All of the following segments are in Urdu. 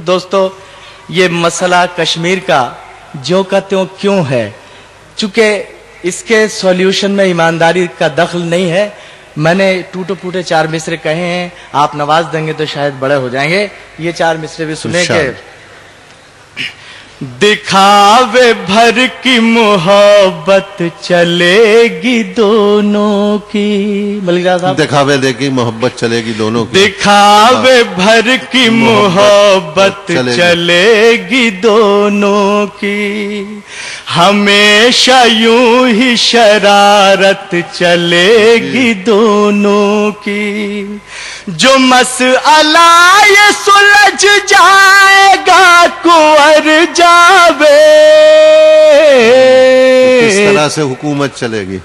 دوستو یہ مسئلہ کشمیر کا جو کا تیوں کیوں ہے، چونکہ اس کے سولیوشن میں ایمانداری کا دخل نہیں ہے. میں نے ٹوٹے پھوٹے 4 مصرے کہے ہیں، آپ نواز دیں گے تو شاید بڑے ہو جائیں گے. یہ 4 مصرے بھی سنیں کہ دکھاوے بھر کی محبت چلے گی دونوں کی. ملک صاحب دکھاوے دے کی محبت چلے گی دونوں کی. دکھاوے بھر کی محبت چلے گی دونوں کی، ہمیشہ یوں ہی شرارت چلے گی دونوں کی. جو مسئلہ یہ سلجھ جائے گا کنور جاوے. کس طرح سے حکومت چلے گی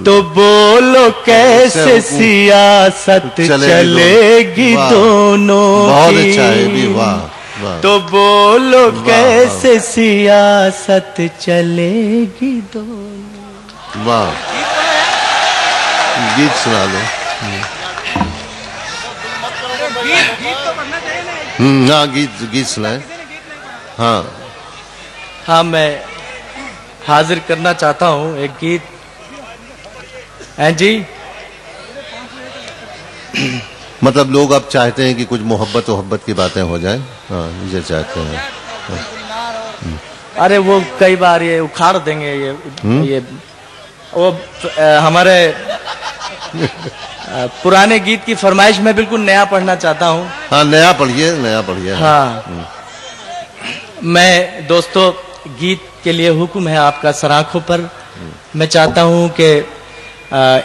تو بولو کیسے سیاست چلے گی دونوں کی. تو بولو کیسے سیاست چلے گی دونوں. واہ، گیت سنا دو. ہاں گیت سنائے. ہاں میں حاضر کرنا چاہتا ہوں ایک گیت. جی مطلب لوگ اب چاہتے ہیں کہ کچھ محبت کی باتیں ہو جائیں. ہاں یہ چاہتے ہیں. ارے وہ کئی بار یہ اکھاڑ دیں گے. یہ وہ ہمارے پرانے گیت کی فرمائش میں بالکل نیا پڑھنا چاہتا ہوں. ہاں نیا پڑھیے. ہاں میں دوستو گیت کے لیے حکم ہے آپ کا سرآنکھوں پر. میں چاہتا ہوں کہ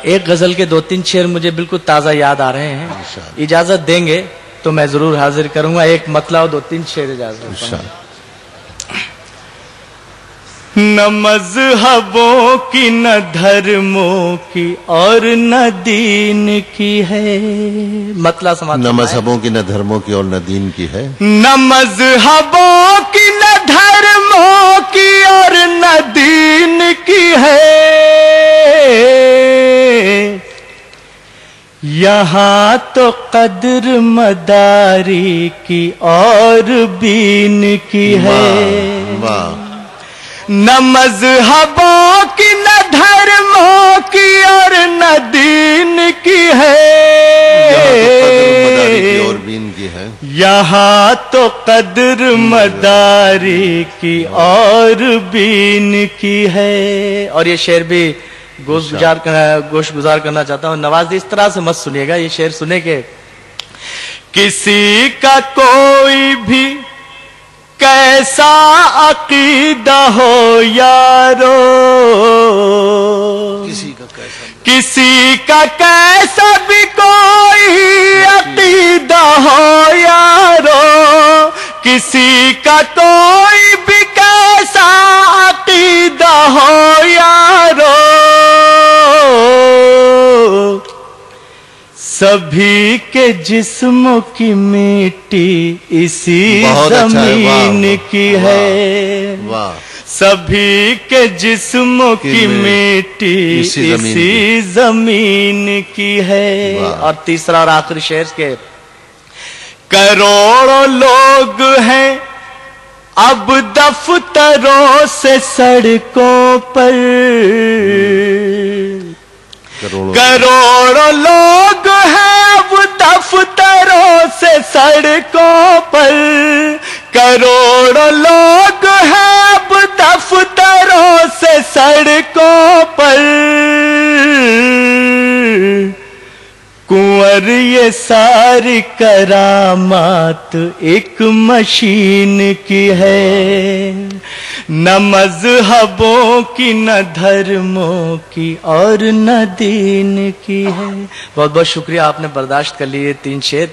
ایک غزل کے 2-3 شعر مجھے بالکل تازہ یاد آ رہے ہیں. اجازت دیں گے تو میں ضرور حاضر کروں گا. ایک مطلع اور 2-3 شعر اجازت. نہ مذہبوں کی نہ دھرموں کی اور نہ دین کی ہے. مطلع سمجھ. نہ مذہبوں کی نہ دھرموں کی اور نہ دین کی ہے. نہ مذہبوں کی نہ دھرموں کی اور نہ دین کی ہے. یہاں تو قدر مداری کی اور بین کی ہے. نہ مذہبوں کی نہ دھرموں کی اور نہ دین کی ہے. یہاں تو قدر مداری کی اور بین کی ہے. اور یہ شعر بھی گوش گزار کرنا چاہتا ہوں. نوازی اس طرح سے مت سنیے گا. یہ شعر سنے کہ کسی کا کوئی بھی کیسا عقیدہ ہو یارو، کسی کا کیسا بھی کوئی عقیدہ ہو یارو، کسی کا کوئی بھی کیسا عقیدہ ہو یارو، سبھی کے جسم کی مٹی اسی زمین کی ہے. سبھی کے جسم کی مٹی اسی زمین کی ہے. اور تیسرا اور آخری شعر کے کروڑوں لوگ ہیں اب دفتروں سے سڑکوں پر. کروڑوں لوگ ہیں اب دفتروں سے سڑکوں پر. کروڑوں لوگ ہیں اب دفتروں سے سڑکوں پر. کنور یہ ساری کرامات ایک مشین کی ہے. نہ مذہبوں کی نہ دھرموں کی اور نہ دین کی ہے. بہت بہت شکریہ، آپ نے برداشت کر لیے 3 شعر.